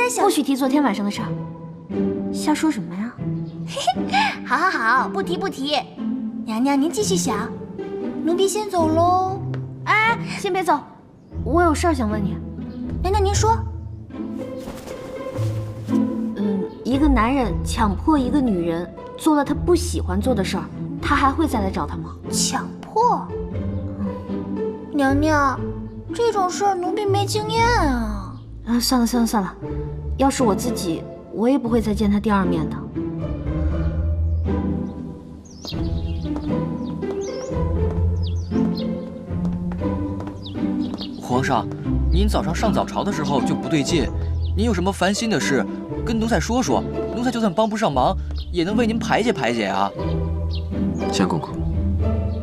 在想，不许提昨天晚上的事儿。瞎说什么呀？好好好，不提不提。娘娘您继续想，奴婢先走喽。哎，先别走，我有事儿想问你。娘娘您说。一个男人强迫一个女人做了他不喜欢做的事儿，他还会再来找她吗？强迫？娘娘，这种事儿奴婢没经验啊。算了算了算了，要是我自己，我也不会再见他第二面的。皇上，您早上上早朝的时候就不对劲，您有什么烦心的事，跟奴才说说，奴才就算帮不上忙，也能为您排解排解啊。相公公，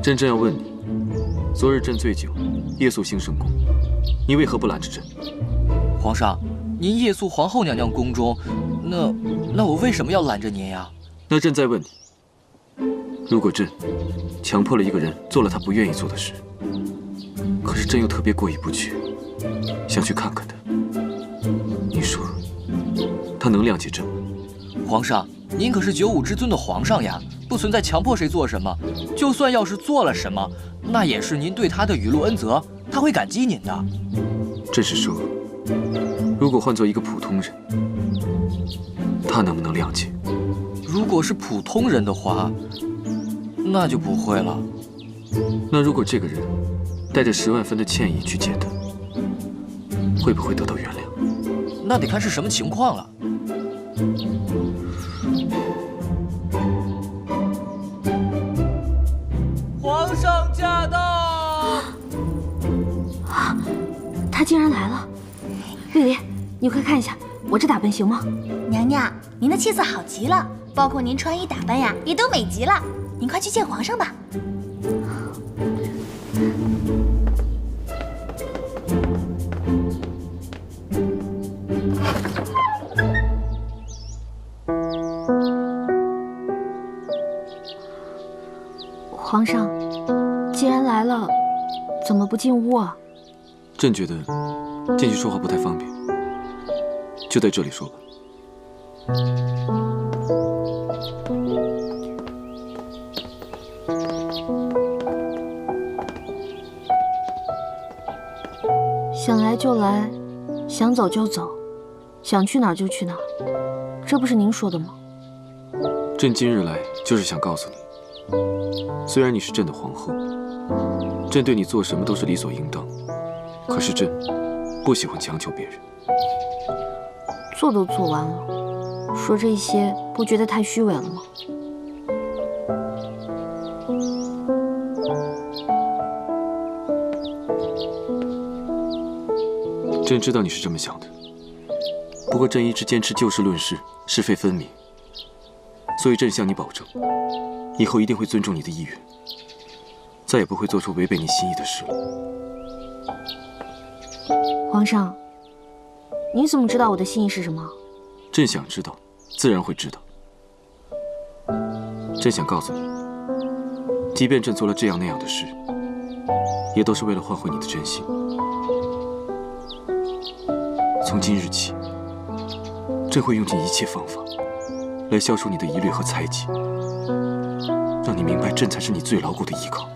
朕正要问你，昨日朕醉酒，夜宿兴圣宫，你为何不拦着朕？皇上，您夜宿皇后娘娘宫中，那我为什么要拦着您呀？那朕再问你，如果朕强迫了一个人做了他不愿意做的事，可是朕又特别过意不去，想去看看他，你说他能谅解朕吗？皇上，您可是95之尊的皇上呀，不存在强迫谁做什么。就算要是做了什么，那也是您对他的雨露恩泽，他会感激您的。朕是说，如果换做一个普通人，他能不能谅解？如果是普通人的话，那就不会了。那如果这个人带着10万分的歉意去见他，会不会得到原谅？那得看是什么情况了。皇上驾到！他竟然来了！绿篱，你快看一下，我这打扮行吗？娘娘，您的气色好极了，包括您穿衣打扮呀，也都美极了。您快去见皇上吧。皇上，既然来了，怎么不进屋啊？朕觉得进去说话不太方便，就在这里说吧。想来就来，想走就走，想去哪儿就去哪儿，这不是您说的吗？朕今日来就是想告诉你，虽然你是朕的皇后，朕对你做什么都是理所应当，可是朕不喜欢强求别人。做都做完了，说这些不觉得太虚伪了吗？朕知道你是这么想的，不过朕一直坚持就事论事，是非分明，所以朕向你保证，以后一定会尊重你的意愿，再也不会做出违背你心意的事了。皇上，你怎么知道我的心意是什么？朕想知道，自然会知道。朕想告诉你，即便朕做了这样那样的事，也都是为了换回你的真心。从今日起，朕会用尽一切方法来消除你的疑虑和猜忌，让你明白朕才是你最牢固的依靠。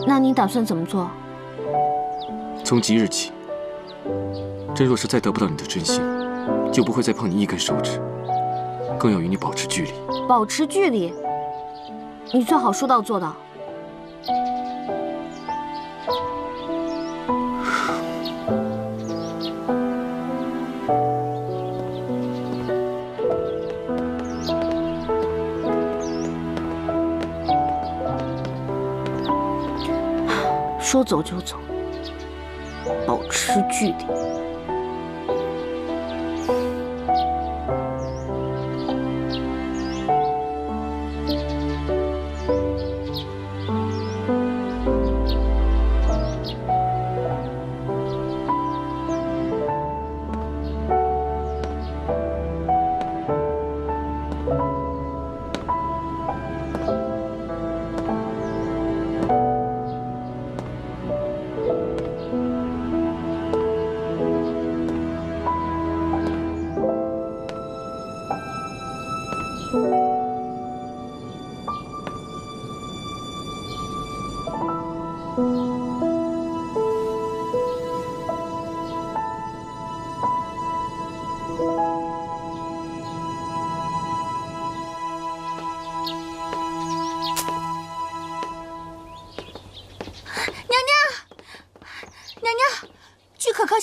那你打算怎么做？从即日起，朕若是再得不到你的真心，就不会再碰你一根手指，更要与你保持距离。保持距离？你最好说到做到。说走就走，保持距离。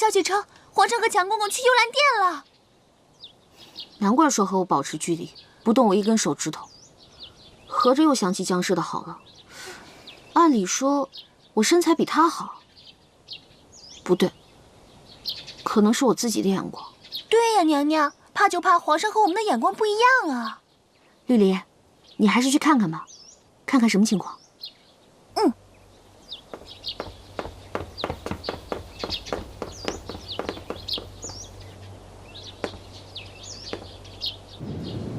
消息称，皇上和强公公去幽兰殿了。难怪说和我保持距离，不动我一根手指头。合着又想起江氏的好了。按理说，我身材比他好。不对，可能是我自己的眼光。对呀，娘娘，怕就怕皇上和我们的眼光不一样啊。绿篱，你还是去看看吧，看看什么情况。嗯。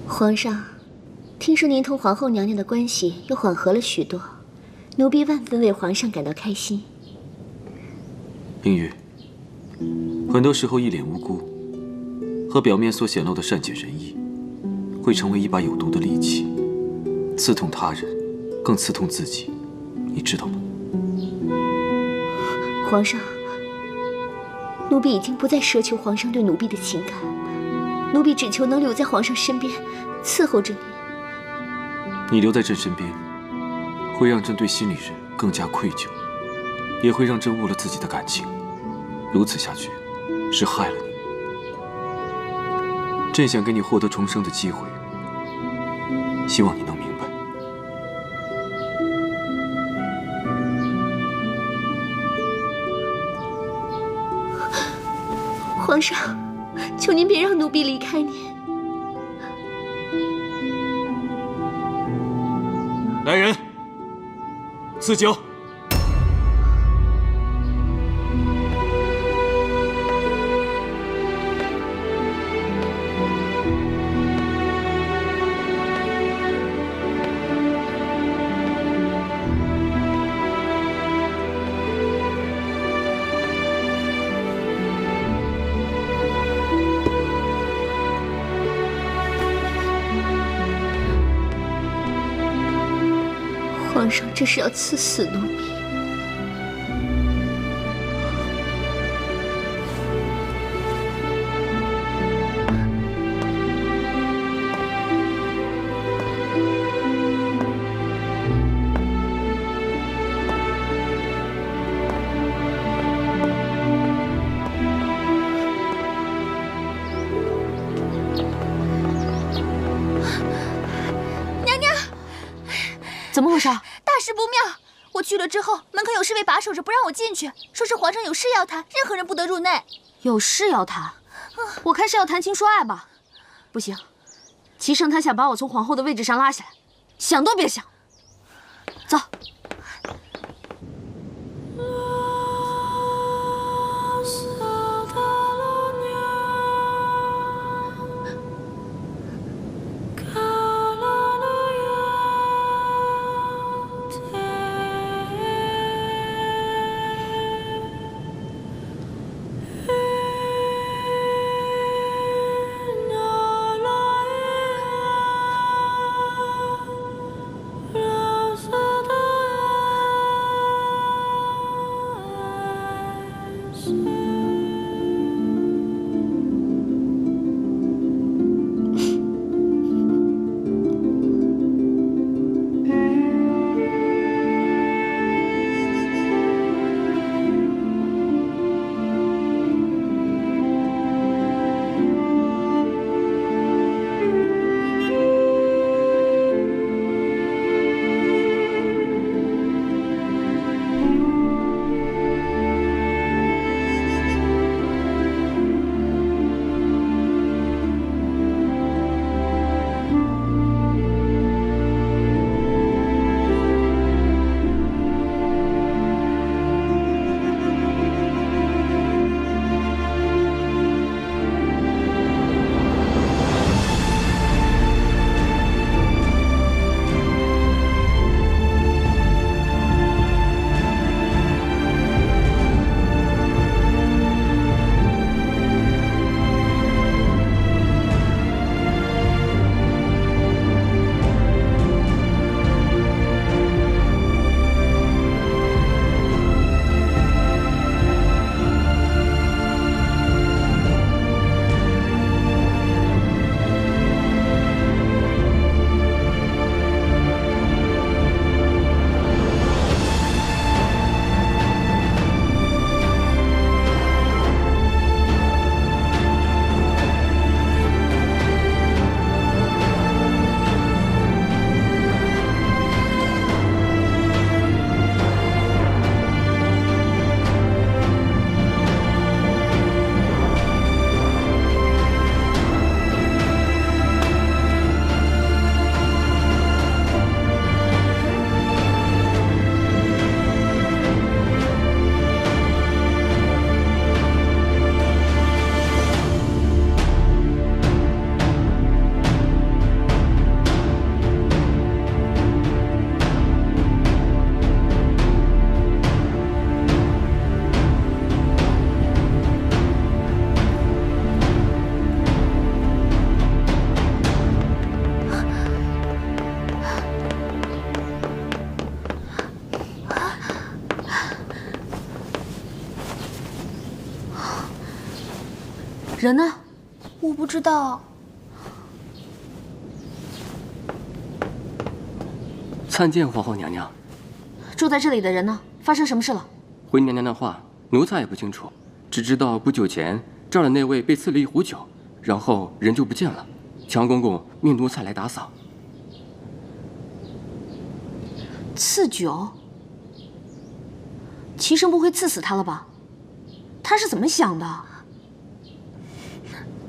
皇上，听说您同皇后娘娘的关系又缓和了许多，奴婢万分为皇上感到开心。冰玉，很多时候一脸无辜和表面所显露的善解人意，会成为一把有毒的利器，刺痛他人，更刺痛自己，你知道吗？皇上，奴婢已经不再奢求皇上对奴婢的情感，奴婢只求能留在皇上身边，伺候着你。你留在朕身边，会让朕对心里人更加愧疚，也会让朕误了自己的感情。如此下去，是害了你。朕想给你获得重生的机会，希望你能明白。皇上，求您别让奴婢离开您。来人，赐酒。皇上这是要赐死奴婢。怎么回事？大事不妙！我去了之后，门口有侍卫把守着，不让我进去，说是皇上有事要谈，任何人不得入内。有事要谈？我看是要谈情说爱吧。不行，齐胜他想把我从皇后的位置上拉下来，想都别想。走。人呢？我不知道。参见皇后娘娘。住在这里的人呢？发生什么事了？回娘娘的话，奴才也不清楚，只知道不久前这儿的那位被赐了一壶酒，然后人就不见了。强公公命奴才来打扫。赐酒？齐生不会赐死他了吧？他是怎么想的？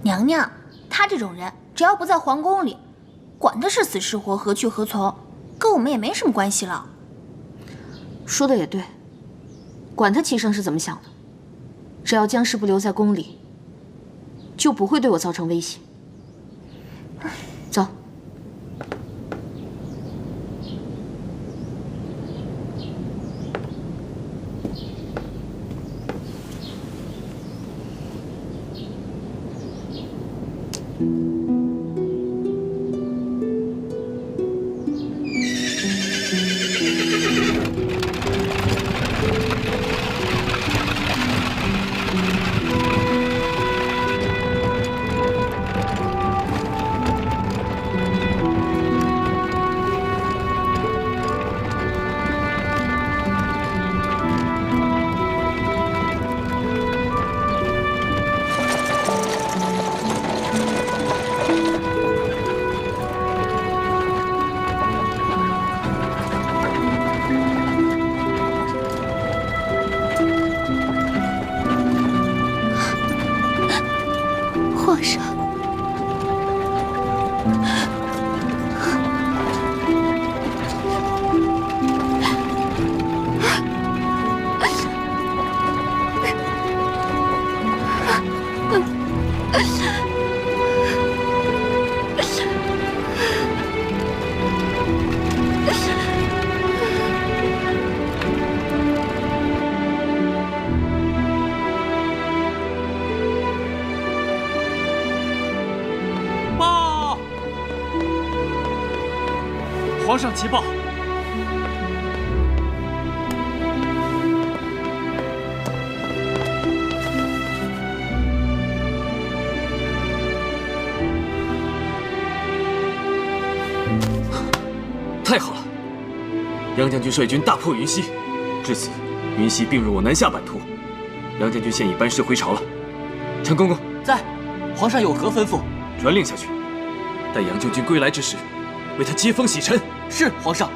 娘娘，他这种人，只要不在皇宫里，管他是死是活，何去何从，跟我们也没什么关系了。说的也对，管他齐生是怎么想的，只要江氏不留在宫里，就不会对我造成威胁。走。皇上，皇上急报！太好了！杨将军率军大破云溪，至此，云溪并入我南下版图。杨将军现已班师回朝了。陈公公在，皇上有何吩咐？传令下去，待杨将军归来之时，为他接风洗尘。是皇上。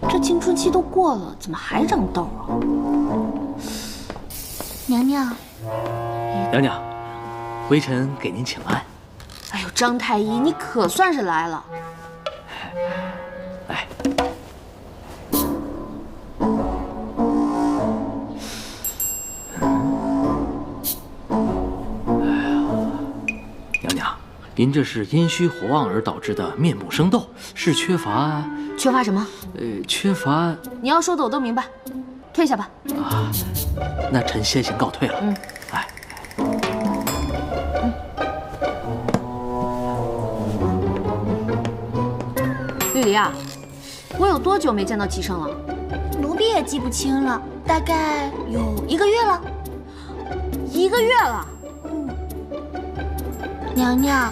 这青春期都过了，怎么还长痘啊？娘娘，娘娘，微臣给您请安。哎呦，张太医，你可算是来了。来，娘娘，您这是阴虚火旺而导致的面目生痘，是缺乏什么？缺乏。你要说的我都明白，退下吧。啊，那臣先行告退了。哎。绿篱啊，我有多久没见到齐生了？奴婢也记不清了，大概有1个月了。1个月了。娘娘，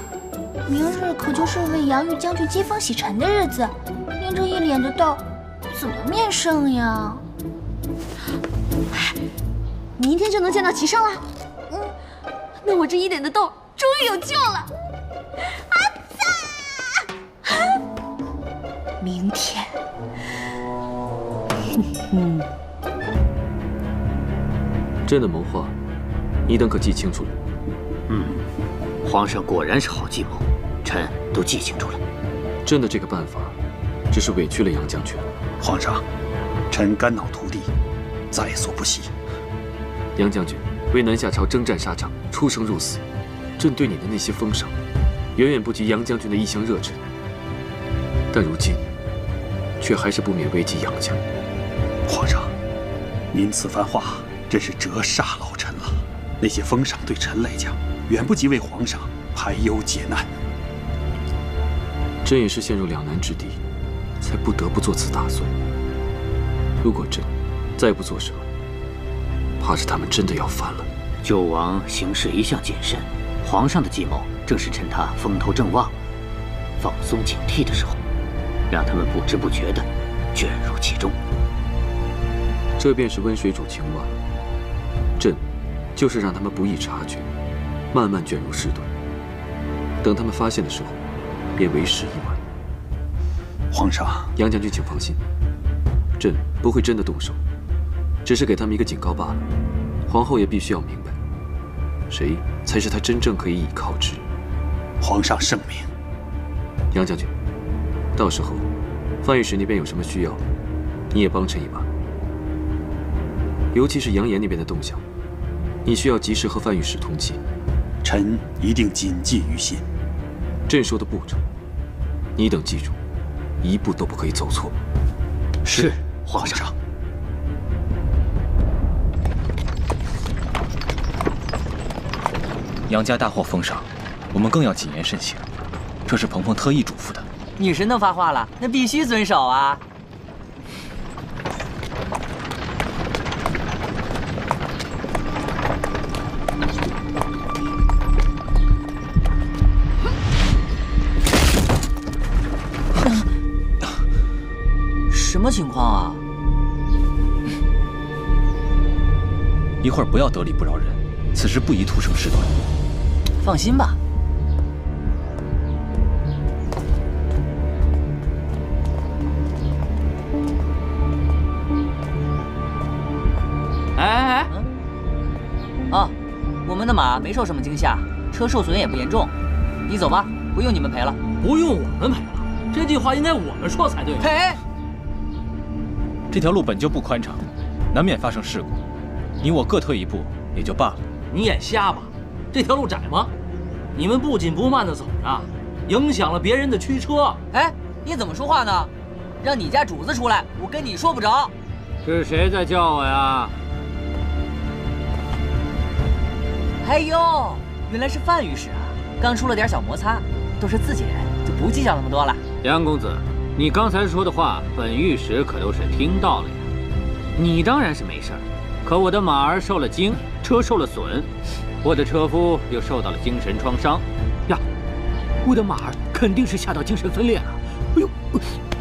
明日可就是为杨玉将军接风洗尘的日子，您这一脸的痘，怎么面圣呀？明天就能见到齐生了。那我这一脸的痘终于有救了。明天，朕的谋划，你等可记清楚了？皇上果然是好计谋，臣都记清楚了。朕的这个办法，只是委屈了杨将军。皇上，臣肝脑涂地，在所不惜。杨将军为南下朝征战沙场，出生入死，朕对你的那些封赏，远远不及杨将军的一腔热忱。但如今，却还是不免危及杨家。皇上，您此番话真是折煞老臣了。那些封赏对臣来讲，远不及为皇上排忧解难。朕也是陷入两难之地，才不得不做此打算。如果朕再不做什么，怕是他们真的要翻了。九王行事一向谨慎，皇上的计谋正是趁他风头正旺、放松警惕的时候，让他们不知不觉地卷入其中。这便是温水煮青蛙。朕就是让他们不易察觉，慢慢卷入事端。等他们发现的时候，便为时已晚。皇上，杨将军请放心，朕不会真的动手，只是给他们一个警告罢了。皇后也必须要明白，谁才是她真正可以依靠之人。皇上圣明。杨将军，到时候范御史那边有什么需要，你也帮衬一把。尤其是杨岩那边的动向，你需要及时和范御史通气。臣一定谨记于心。朕说的步骤，你等记住，一步都不可以走错。是，皇上。杨家大获封赏，我们更要谨言慎行。这是鹏鹏特意嘱咐的。女神都发话了，那必须遵守啊！什么情况啊？一会儿不要得理不饶人，此时不宜徒生事端。放心吧。哎，啊，我们的马没受什么惊吓，车受损也不严重。你走吧，不用你们赔了。不用我们赔了，这句话应该我们说才对。赔！这条路本就不宽敞，难免发生事故。你我各退一步也就罢了。你眼瞎吧？这条路窄吗？你们不紧不慢的走着，影响了别人的驱车。哎，你怎么说话呢？让你家主子出来，我跟你说不着。是谁在叫我呀？哎呦，原来是范御史啊！刚出了点小摩擦，都是自己人，就不计较那么多了。杨公子，你刚才说的话，本御史可都是听到了呀。你当然是没事儿，可我的马儿受了惊，车受了损，我的车夫又受到了精神创伤，呀，我的马儿肯定是吓到精神分裂了。哎呦，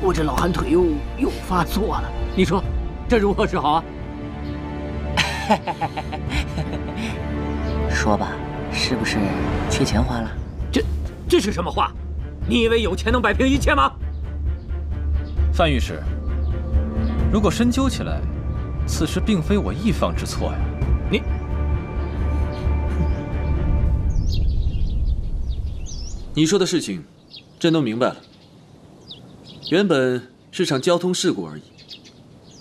我这老寒腿又发作了。你说这如何是好啊？说吧，是不是缺钱花了？这是什么话？你以为有钱能摆平一切吗？范御史，如果深究起来，此事并非我一方之错呀。你说的事情，朕都明白了。原本是场交通事故而已，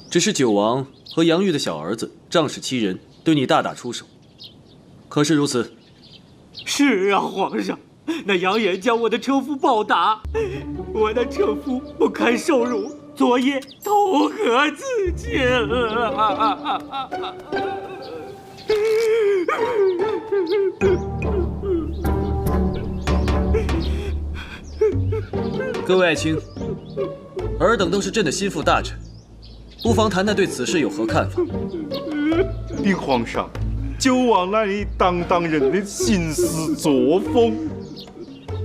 只是九王和杨玉的小儿子仗势欺人，对你大打出手。可是如此。是啊，皇上，那杨延将我的车夫暴打，我的车夫不堪受辱，昨夜投河自尽了。各位爱卿，尔等都是朕的心腹大臣，不妨谈谈对此事有何看法。禀皇上，九王那里当人的行事作风，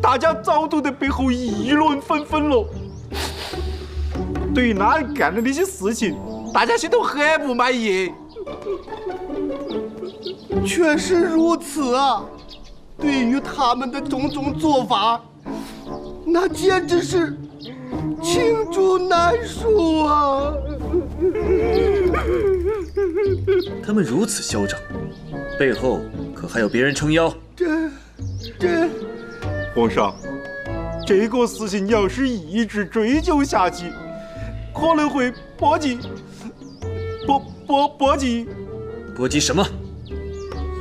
大家早都在背后议论纷纷了。对于那人干的那些事情，大家心头很不满意。确实如此啊！对于他们的种种做法，那简直是罄竹难书啊！他们如此嚣张，背后可还有别人撑腰？这，皇上，这个事情要是一直追究下去，可能会波及波及什么？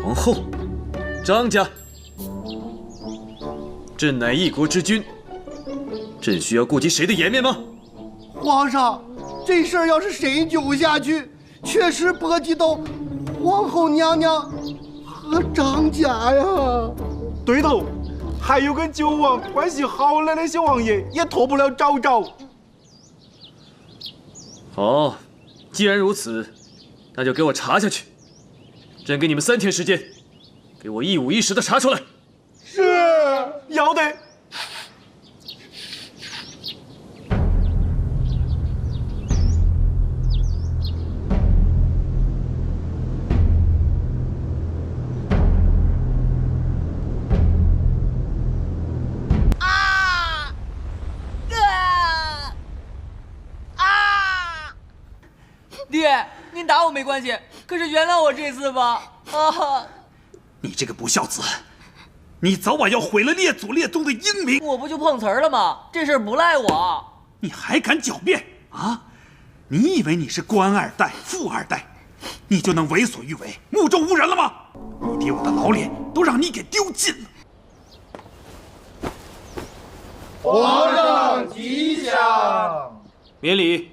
皇后，张家，朕乃一国之君，朕需要顾及谁的颜面吗？皇上，这事儿要是深究下去，确实波及到皇后娘娘和张家呀。对头，还有跟九王关系好的那些王爷也脱不了昭昭。好，既然如此，那就给我查下去。朕给你们3天时间，给我一五一十的查出来。是，要得。爹，您打我没关系，可是原谅我这次吧。啊！你这个不孝子，你早晚要毁了列祖列宗的英名。我不就碰瓷儿了吗？这事儿不赖我。你还敢狡辩啊？你以为你是官2代、富2代，你就能为所欲为、目中无人了吗？你爹我的老脸都让你给丢尽了。皇上吉祥。免礼。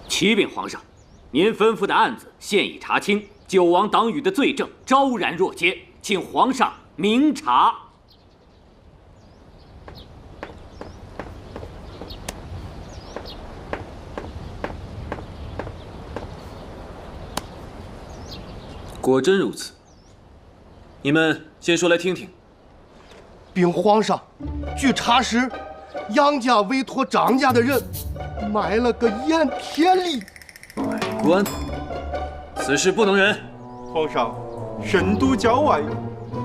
启禀皇上，您吩咐的案子现已查清，九王党羽的罪证昭然若揭，请皇上明察。果真如此，你们先说来听听。禀皇上，据查实，杨家委托张家的人买了个盐田里。官，此事不能忍。皇上，深都郊外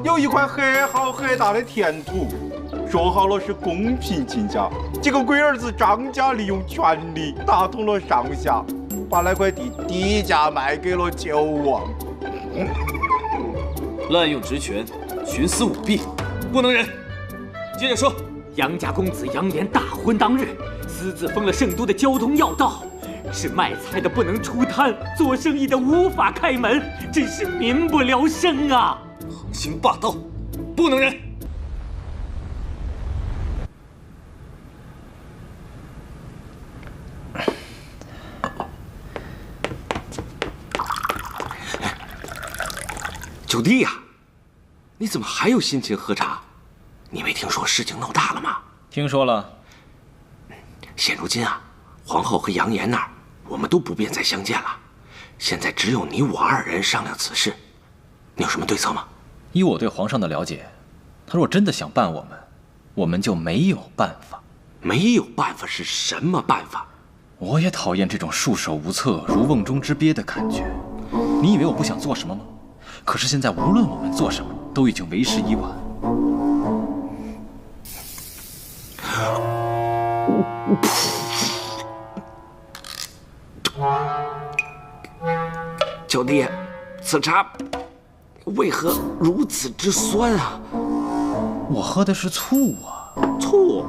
有一块很好很大的田土，说好了是公平竞价，结果龟儿子张家利用权力打通了上下，把那块地低价卖给了九王。滥用职权，徇私舞弊，不能忍。接着说。杨家公子杨莲大婚当日，私自封了圣都的交通要道，是卖菜的不能出摊，做生意的无法开门，真是民不聊生啊！横行霸道，不能忍。九弟呀，你怎么还有心情喝茶？你没听说事情闹大了吗？听说了。现如今啊，皇后和杨言那儿，我们都不便再相见了。现在只有你我2人商量此事，你有什么对策吗？以我对皇上的了解，他若真的想办我们，我们就没有办法。没有办法是什么办法？我也讨厌这种束手无策、如瓮中之鳖的感觉。你以为我不想做什么吗？可是现在无论我们做什么，都已经为时已晚。九弟，此茶为何如此之酸啊？我喝的是醋啊。醋？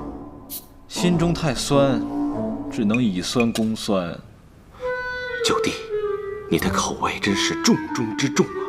心中太酸，只能以酸攻酸。九弟，你的口味真是重中之重啊！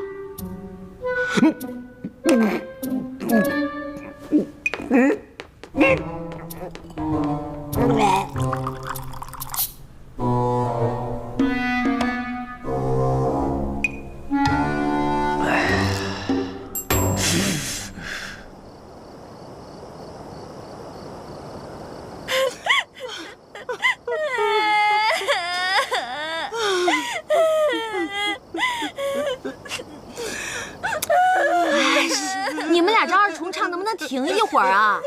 你们俩这2重唱能不能停一会儿啊？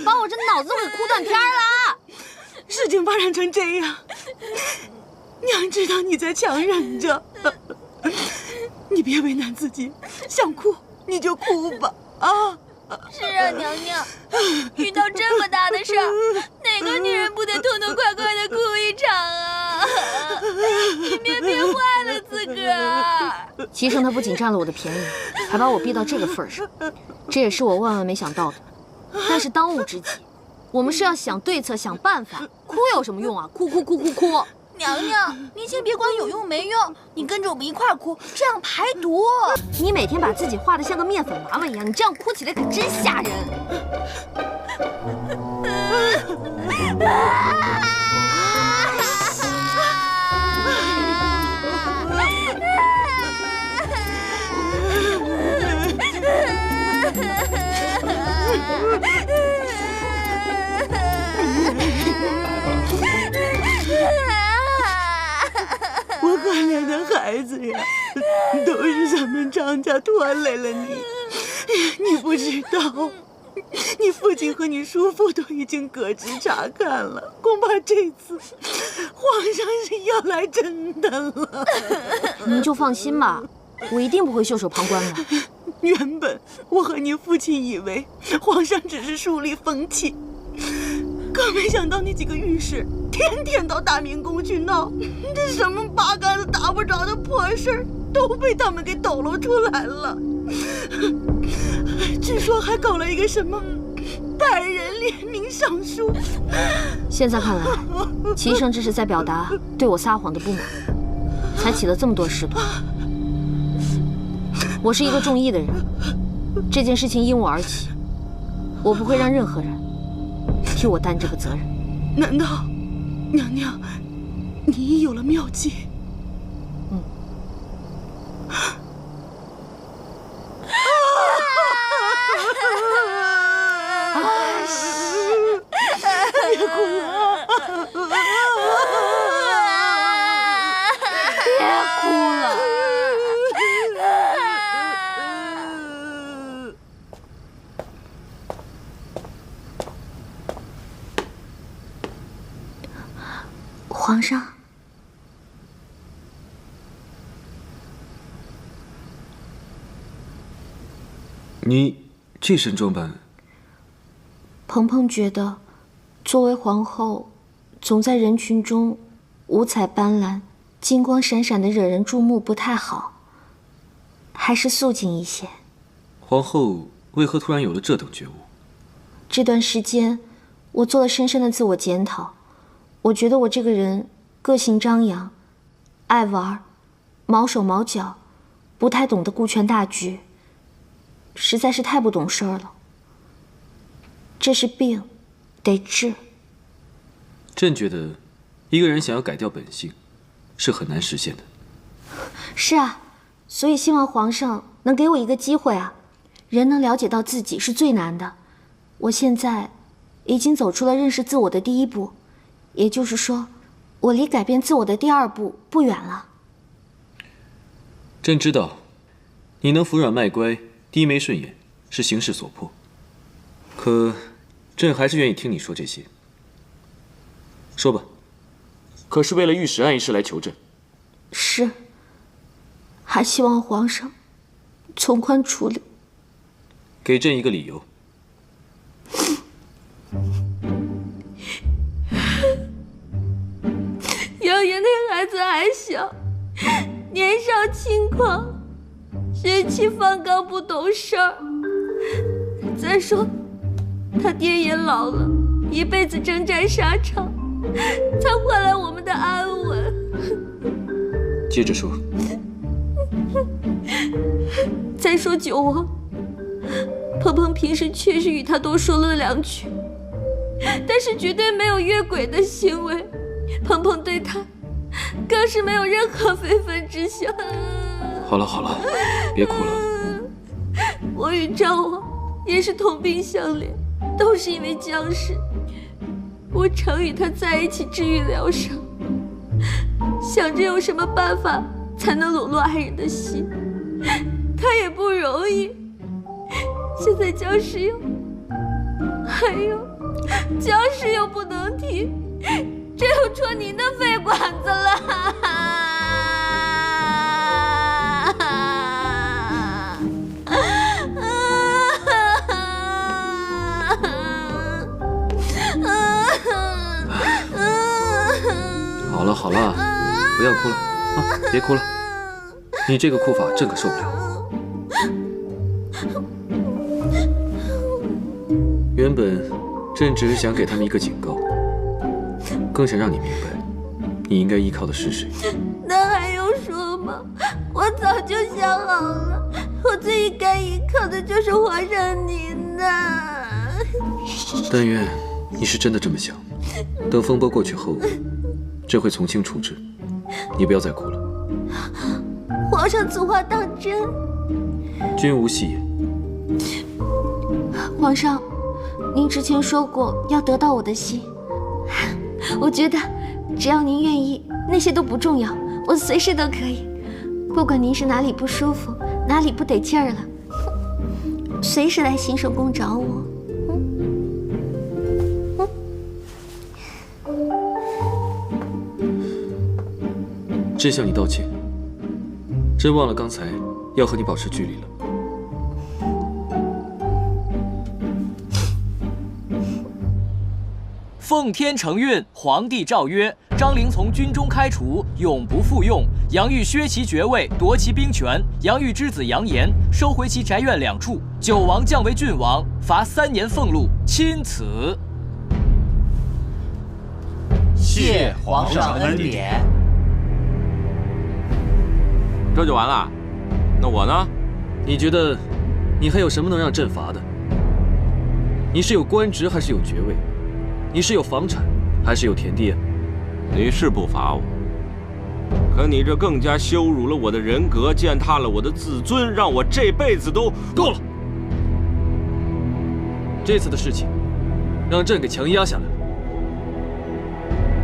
把我这脑子都给哭断片了！事情发展成这样，娘知道你在强忍着，你别为难自己，想哭你就哭吧啊！是啊，娘娘，遇到这么大的事儿，哪个女人不得痛痛快快的哭一场啊？你别坏了自个儿。齐生他不仅占了我的便宜，还把我逼到这个份上，这也是我万万没想到的。但是当务之急，我们是要想对策、想办法。哭有什么用啊？哭！娘娘，您先别管有用没用，你跟着我们一块儿哭，这样排毒。你每天把自己画得像个面粉娃娃一样，你这样哭起来可真吓人。孩子呀，都是咱们张家拖累了你。你不知道，你父亲和你叔父都已经革职查看了，恐怕这次皇上是要来真的了。您就放心吧，我一定不会袖手旁观的。原本我和你父亲以为皇上只是树立风气，可没想到那几个御史天天到大明宫去闹，这什么八竿子打不着的破事儿都被他们给抖露出来了。据说还搞了一个什么百人联名上书。现在看来，齐胜这是在表达对我撒谎的不满，才起了这么多事端。我是一个重义的人，这件事情因我而起，我不会让任何人替我担这个责任。难道娘娘你已有了妙计？别哭了，别哭了。皇上，你这身装扮，鹏鹏觉得，作为皇后，总在人群中五彩斑斓、金光闪闪的惹人注目不太好，还是素净一些。皇后为何突然有了这等觉悟？这段时间，我做了深深的自我检讨。我觉得我这个人个性张扬，爱玩，毛手毛脚，不太懂得顾全大局，实在是太不懂事儿了。这是病，得治。朕觉得，一个人想要改掉本性，是很难实现的。是啊，所以希望皇上能给我一个机会啊！人能了解到自己是最难的。我现在已经走出了认识自我的第一步，也就是说，我离改变自我的第二步不远了。朕知道，你能服软卖乖、低眉顺眼，是形势所迫。可，朕还是愿意听你说这些。说吧，可是为了御史案一事来求朕？是。还希望皇上从宽处理。给朕一个理由。杨爷那孩子还小，年少轻狂，血气方刚，不懂事儿。再说，他爹也老了，一辈子征战沙场，才换来我们的安稳。接着说。再说九王，鹏鹏平时确实与他多说了两句，但是绝对没有越轨的行为。鹏鹏对他更是没有任何非分之想。好了好了，别哭了。我与赵王也是同病相怜，都是因为江氏。我常与他在一起治愈疗伤，想着有什么办法才能笼络爱人的心，他也不容易。现在江氏又，还有江氏又不能提，这又戳您的肺管子了。好了好了，不要哭了啊！别哭了，你这个哭法朕可受不了。原本朕只是想给他们一个警告，更想让你明白，你应该依靠的是谁。那还用说吗？我早就想好了，我最应该依靠的就是皇上您呐。但愿你是真的这么想。等风波过去后，朕会从轻处置，你不要再哭了。皇上此话当真？君无戏言。皇上，您之前说过要得到我的心，我觉得只要您愿意，那些都不重要，我随时都可以。不管您是哪里不舒服，哪里不得劲儿了，随时来新寿宫找我。朕向你道歉，朕忘了刚才要和你保持距离了。奉天承运，皇帝诏曰：张陵从军中开除，永不复用。杨玉削其爵位，夺其兵权。杨玉之子杨炎收回其宅院2处。九王降为郡王，罚3年俸禄，钦此。谢皇上恩典。这就完了？那我呢？你觉得，你还有什么能让朕罚的？你是有官职还是有爵位？你是有房产还是有田地？你是不罚我，可你这更加羞辱了我的人格，践踏了我的自尊，让我这辈子都够了。这次的事情，让朕给强压下来了。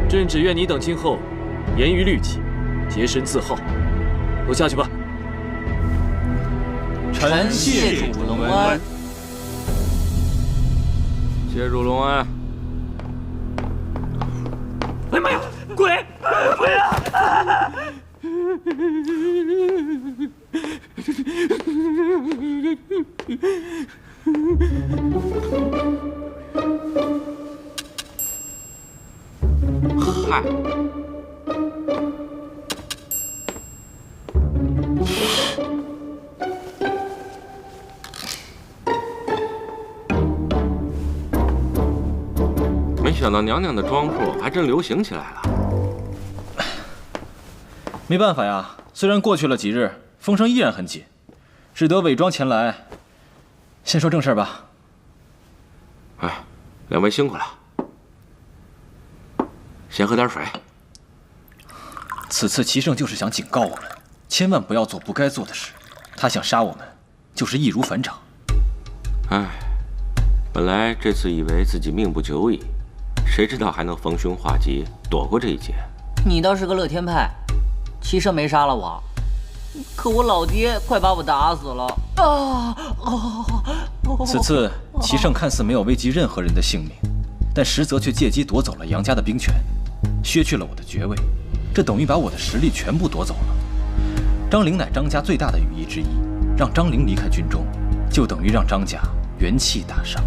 朕只愿你等今后严于律己，洁身自好。都下去吧。臣谢主隆恩。谢主隆恩。哎妈呀！鬼！鬼啊！嗨。没想到娘娘的装束还真流行起来了。没办法呀，虽然过去了几日，风声依然很紧，只得伪装前来。先说正事吧。哎，两位辛苦了，先喝点水。此次齐胜就是想警告我们，千万不要做不该做的事。他想杀我们，就是易如反掌。哎，本来这次以为自己命不久矣，谁知道还能逢凶化吉，躲过这一劫。你倒是个乐天派，齐胜没杀了我，可我老爹快把我打死了啊！此次齐胜看似没有危及任何人的性命，但实则却借机夺走了杨家的兵权，削去了我的爵位，这等于把我的实力全部夺走了。张陵乃张家最大的羽翼之一，让张陵离开军中，就等于让张家元气大伤。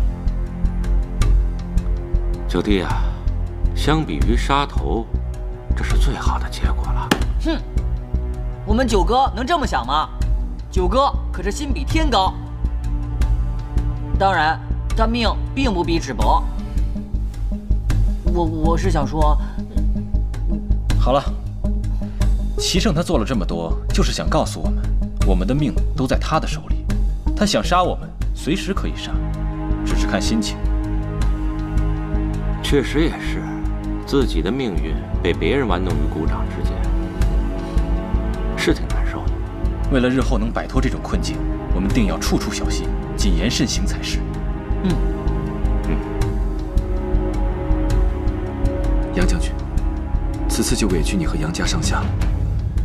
九弟啊，相比于杀头，这是最好的结果了。哼，我们九哥能这么想吗？九哥可是心比天高。当然，他命并不比纸薄。我是想说，好了，齐胜他做了这么多，就是想告诉我们，我们的命都在他的手里。他想杀我们，随时可以杀，只是看心情。确实也是，自己的命运被别人玩弄于股掌之间，是挺难受的。为了日后能摆脱这种困境，我们定要处处小心，谨言慎行才是。杨将军，此次就委屈你和杨家上下了。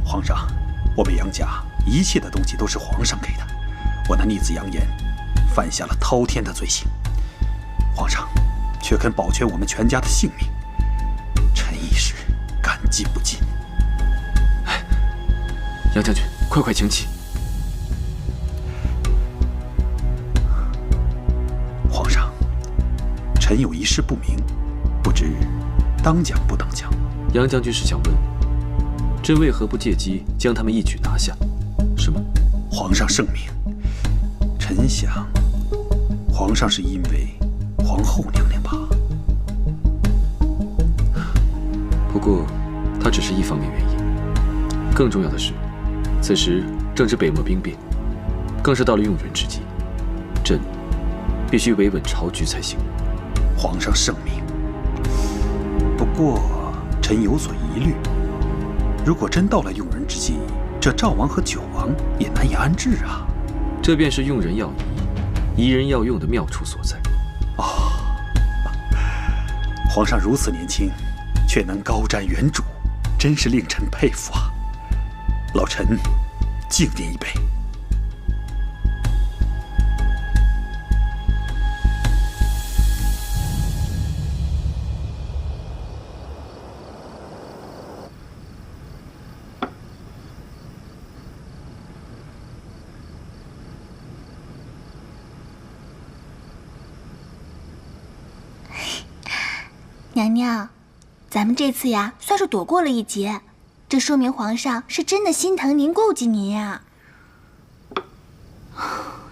皇上，我们杨家一切的东西都是皇上给的，我那逆子杨炎犯下了滔天的罪行，皇上却肯保全我们全家的性命，臣一时感激不尽。杨将军，快请起。皇上，臣有一事不明，不知当讲不当讲？杨将军是想问，朕为何不借机将他们一举拿下？是吗？皇上圣明，臣想，皇上是因为皇后娘娘吧？不过，它只是一方面原因。更重要的是，此时正值北漠兵变，更是到了用人之际，朕必须维稳朝局才行。皇上圣明。不过，臣有所疑虑。如果真到了用人之际，这赵王和九王也难以安置啊。这便是用人要疑，疑人要用的妙处所在。哦，皇上如此年轻，却能高瞻远瞩，真是令臣佩服啊！老臣敬您一杯。娘娘，咱们这次呀，算是躲过了一劫，这说明皇上是真的心疼您、顾及您呀。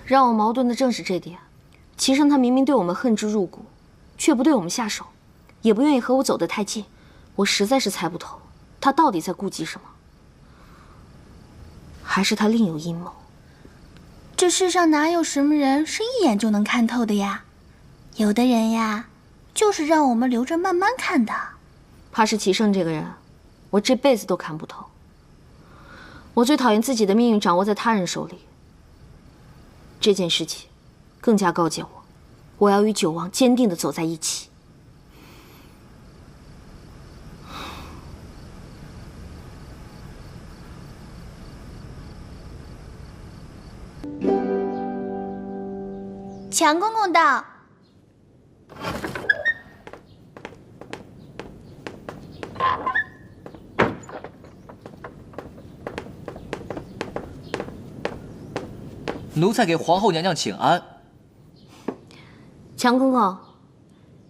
让我矛盾的正是这点。齐胜他明明对我们恨之入骨，却不对我们下手，也不愿意和我走得太近，我实在是猜不透，他到底在顾忌什么？还是他另有阴谋？这世上哪有什么人是一眼就能看透的呀？有的人呀，就是让我们留着慢慢看的。怕是齐胜这个人，我这辈子都看不透。我最讨厌自己的命运掌握在他人手里。这件事情，更加告诫我，我要与九王坚定地走在一起。强公公到。奴才给皇后娘娘请安。强公公，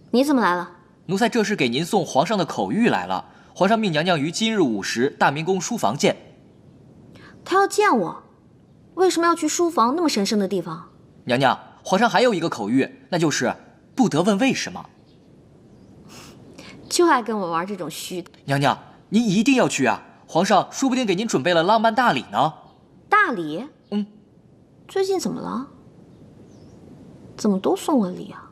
你怎么来了？奴才这是给您送皇上的口谕来了。皇上命娘娘于今日午时大明宫书房见。他要见我，为什么要去书房那么神圣的地方？娘娘，皇上还有一个口谕，那就是不得问为什么。就爱跟我玩这种虚的。娘娘，您一定要去啊！皇上说不定给您准备了浪漫大礼呢。大礼？最近怎么了？怎么都送我礼啊？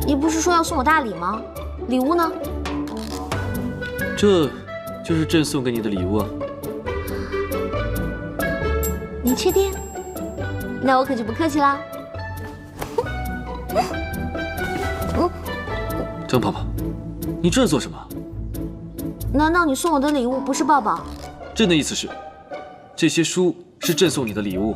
你不是说要送我大礼吗？礼物呢？这就是朕送给你的礼物啊。你确定？那我可就不客气啦。张婆婆，你这是做什么？难道你送我的礼物不是抱抱？朕的意思是，这些书是朕送你的礼物。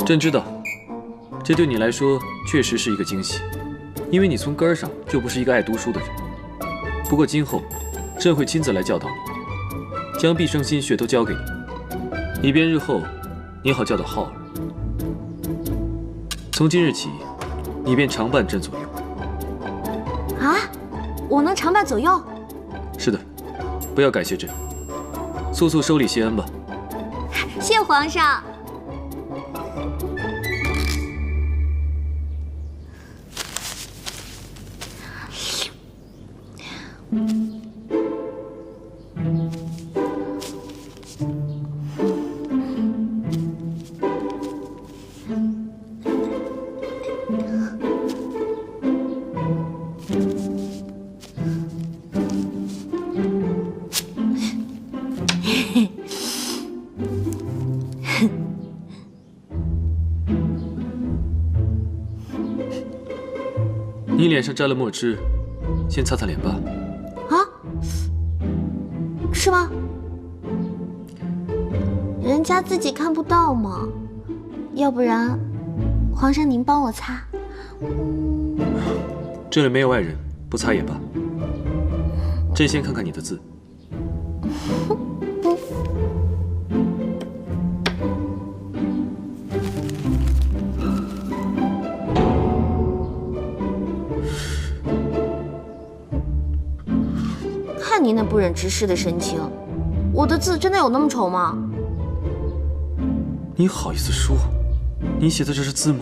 朕知道，这对你来说确实是一个惊喜，因为你从根儿上就不是一个爱读书的人。不过今后，朕会亲自来教导你，将毕生心血都交给你，以便日后你好教导浩儿。从今日起，你便常伴朕左右。啊，我能常伴左右？是的，不要感谢朕，速速收礼谢恩吧。谢皇上。你脸上沾了墨汁，先擦擦脸吧。啊？是吗？人家自己看不到嘛。要不然，皇上您帮我擦。这里没有外人，不擦也罢。朕先看看你的字。看您那不忍直视的神情，我的字真的有那么丑吗？你好意思说？你写的这是字吗？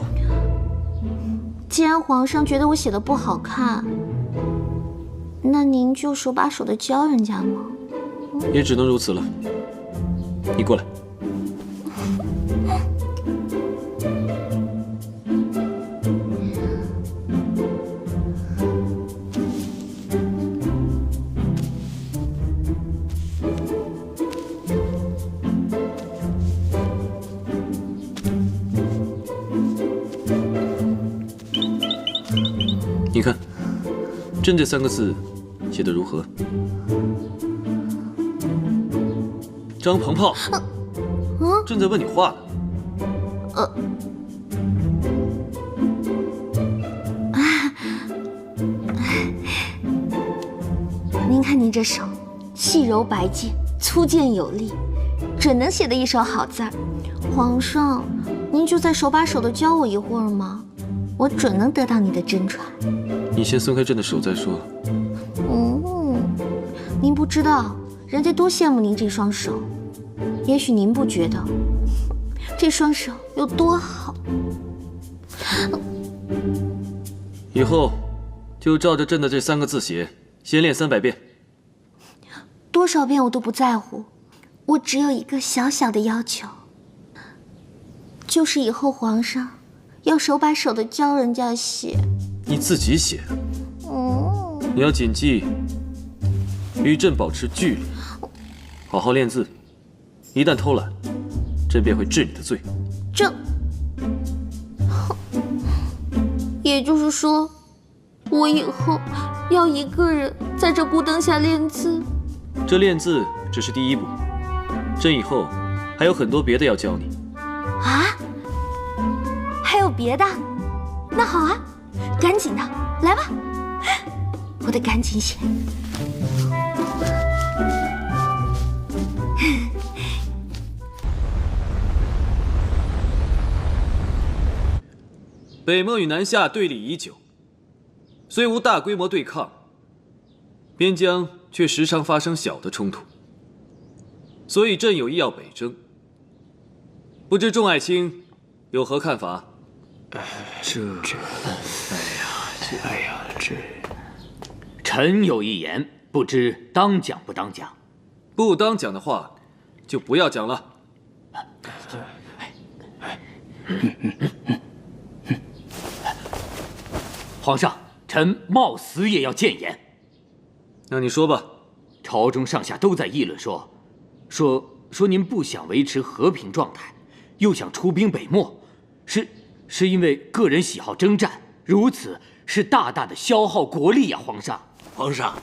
既然皇上觉得我写的不好看，那您就手把手的教人家嘛。也只能如此了。你过来。你看，“朕”这3个字写得如何？张鹏炮，朕在问你话呢。您看您这手，细柔白净，粗健有力，准能写得一手好字儿。皇上，您就再手把手的教我一会儿吗？我准能得到你的真传。你先松开朕的手再说。您不知道，人家多羡慕您这双手。也许您不觉得，这双手有多好。以后就照着朕的这3个字写，先练300遍。多少遍我都不在乎，我只有一个小小的要求，就是以后皇上要手把手的教人家写。你自己写。你要谨记，与朕保持距离，好好练字。一旦偷懒，朕便会治你的罪。这，也就是说，我以后要一个人在这孤灯下练字。这练字只是第一步，朕以后还有很多别的要教你。啊？还有别的？那好啊，赶紧的，来吧，我得赶紧写。北漠与南下对立已久，虽无大规模对抗，边疆却时常发生小的冲突，所以朕有意要北征。不知众爱卿有何看法？臣有一言，不知当讲不当讲？不当讲的话，就不要讲了。皇上，臣冒死也要谏言。那你说吧。朝中上下都在议论说您不想维持和平状态，又想出兵北漠，是因为个人喜好征战，如此是大大的消耗国力呀，皇上。皇上，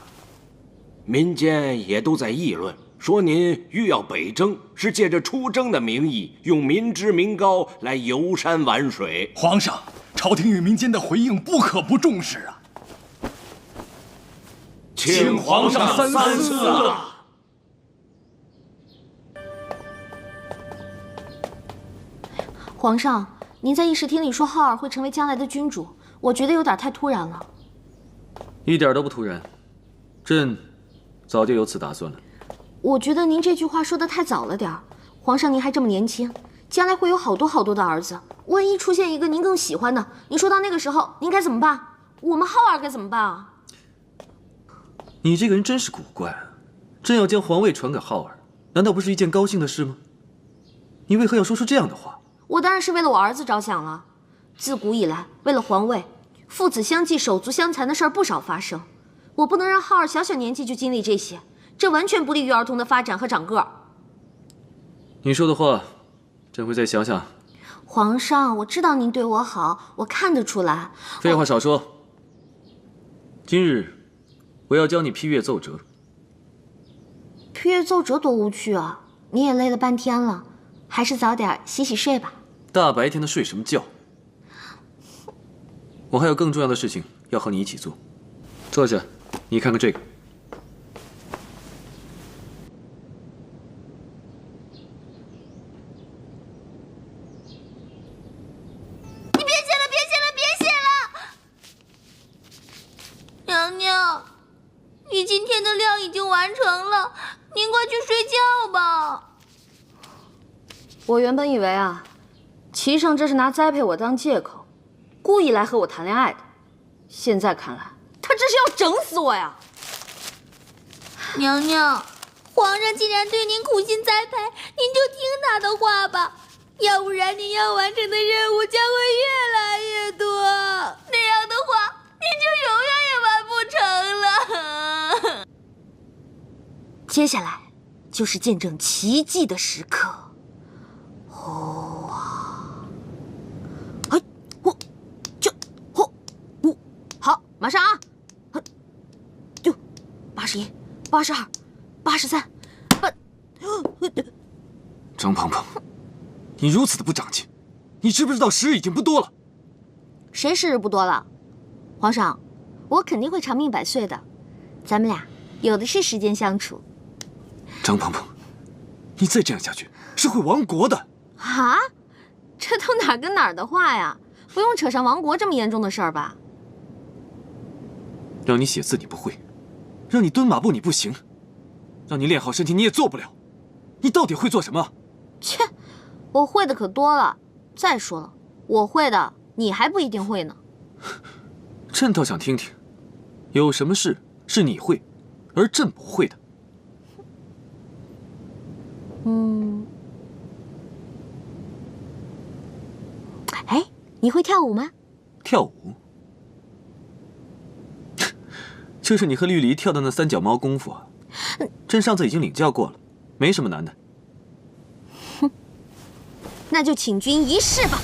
民间也都在议论，说您欲要北征，是借着出征的名义，用民脂民膏来游山玩水。皇上，朝廷与民间的回应不可不重视啊！请皇上三思啊！皇上，您在议事厅里说浩儿会成为将来的君主，我觉得有点太突然了。一点都不突然，朕早就有此打算了。我觉得您这句话说得太早了点儿。皇上您还这么年轻，将来会有好多好多的儿子，万一出现一个您更喜欢的，您说到那个时候您该怎么办？我们浩儿该怎么办啊？你这个人真是古怪啊！朕要将皇位传给浩儿，难道不是一件高兴的事吗？你为何要说出这样的话？我当然是为了我儿子着想了。自古以来，为了皇位，父子相继、手足相残的事儿不少发生。我不能让浩儿小小年纪就经历这些，这完全不利于儿童的发展和长个儿。你说的话，朕会再想想。皇上，我知道您对我好，我看得出来。废话少说。今日我要教你批阅奏折。批阅奏折多无趣啊！你也累了半天了，还是早点洗洗睡吧。大白天的睡什么觉？我还有更重要的事情要和你一起做。坐下，你看看这个。你别写了，别写了，别写了！娘娘，你今天的量已经完成了，您快去睡觉吧。我原本以为啊，齐胜这是拿栽培我当借口，故意来和我谈恋爱的。现在看来，他这是要整死我呀！娘娘，皇上既然对您苦心栽培，您就听他的话吧，要不然您要完成的任务将会越来越多，那样的话，您就永远也完不成了。接下来就是见证奇迹的时刻。好，马上啊！81、82、83、张鹏鹏，你如此的不长进，你知不知道时日已经不多了？谁时日不多了？皇上，我肯定会长命百岁的，咱们俩有的是时间相处。张鹏鹏，你再这样下去是会亡国的。啊？这都哪儿跟哪儿的话呀？不用扯上亡国这么严重的事儿吧？让你写字你不会，让你蹲马步你不行，让你练好身体你也做不了，你到底会做什么？切，我会的可多了。再说了，我会的你还不一定会呢。朕倒想听听，有什么事是你会，而朕不会的？哎，你会跳舞吗？跳舞？就是你和绿篱跳的那三脚猫功夫啊！朕上次已经领教过了，没什么难的。哼，那就请君一试吧。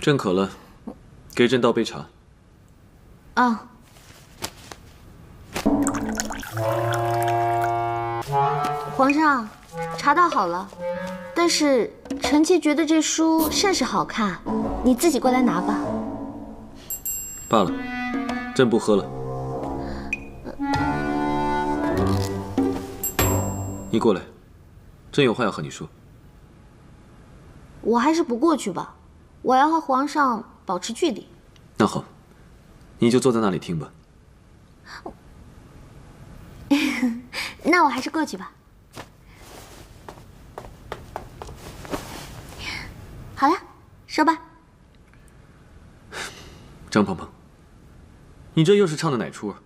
朕渴了，给朕倒杯茶。啊。皇上，茶倒好了，但是臣妾觉得这书甚是好看，你自己过来拿吧。罢了，朕不喝了。你过来，朕有话要和你说。我还是不过去吧。我要和皇上保持距离。那好，你就坐在那里听吧。那我还是过去吧。好了，说吧。张鹏鹏，你这又是唱的哪出啊？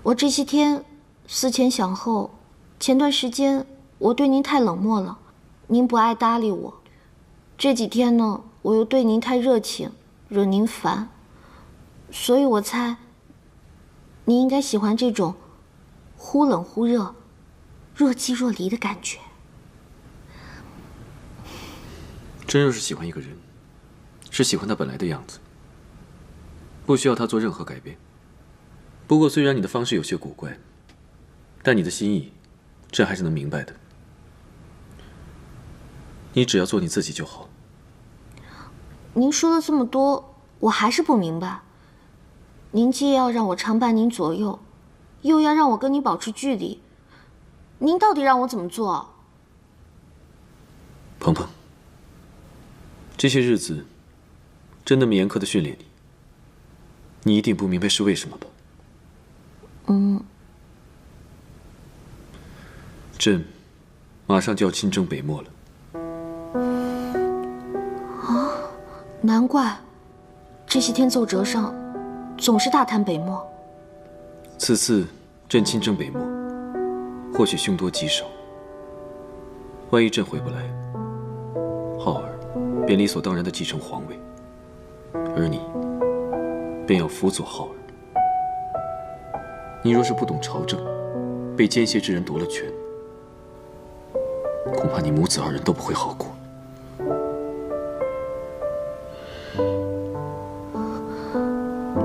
我这些天思前想后，前段时间我对您太冷漠了，您不爱搭理我。这几天呢，我又对您太热情，惹您烦，所以我猜您应该喜欢这种忽冷忽热、若即若离的感觉。真若是喜欢一个人，是喜欢他本来的样子，不需要他做任何改变。不过虽然你的方式有些古怪，但你的心意，朕还是能明白的。你只要做你自己就好。您说了这么多，我还是不明白。您既要让我常伴您左右，又要让我跟你保持距离，您到底让我怎么做？鹏鹏，这些日子真那么严苛的训练你，你一定不明白是为什么吧？朕马上就要亲征北漠了。难怪这些天奏折上总是大谈北漠。此次朕亲征北漠，或许凶多吉少。万一朕回不来，浩儿便理所当然地继承皇位，而你便要辅佐浩儿。你若是不懂朝政，被奸邪之人夺了权，恐怕你母子二人都不会好过。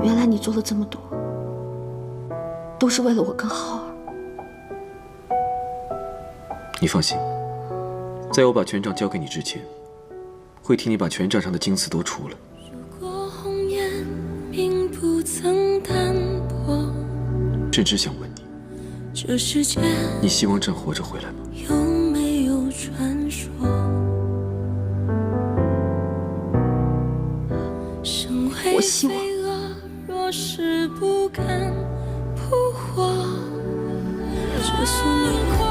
原来你做了这么多，都是为了我跟浩儿。你放心，在我把权杖交给你之前，会替你把权杖上的金刺都除了。朕只想问你，你希望朕活着回来吗？有没有传说？我希望。若是不敢扑火，这宿命火，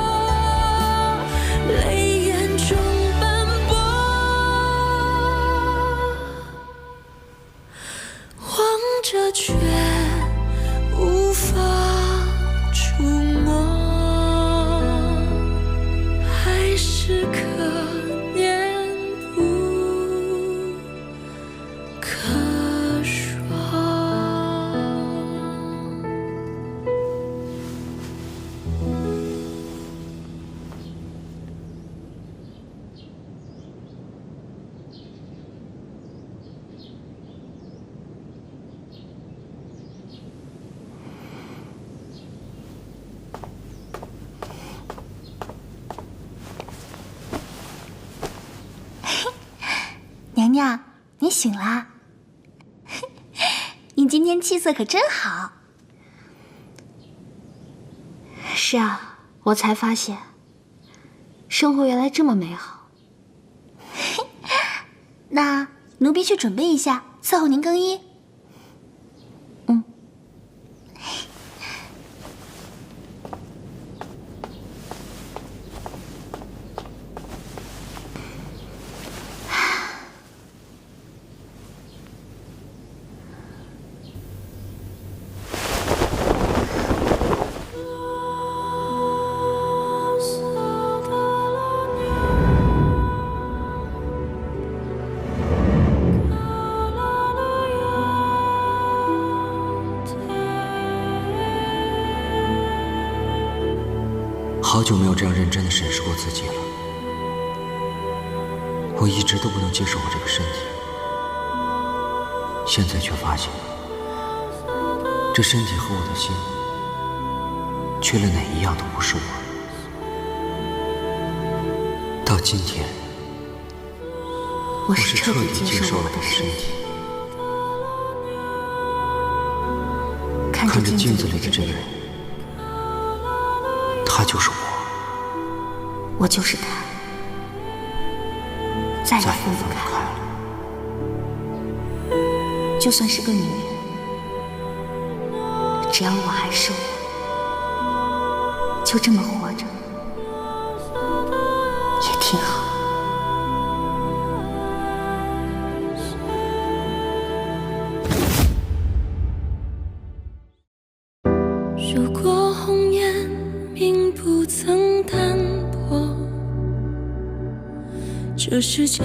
泪眼中斑驳，望着却无法触摸，还是可念不可说。娘娘，你醒啦！你今天气色可真好。是啊，我才发现，生活原来这么美好。那奴婢去准备一下，伺候您更衣。好久没有这样认真地审视过自己了。我一直都不能接受我这个身体，现在却发现，这身体和我的心，缺了哪一样都不是我。到今天，我是彻底接受了我的身体。看着镜子里的这个人，他就是我。我就是他，再也分不开了。就算是个女人，只要我还是我，就这么活着也挺好。如果红颜并不曾淡薄，这世间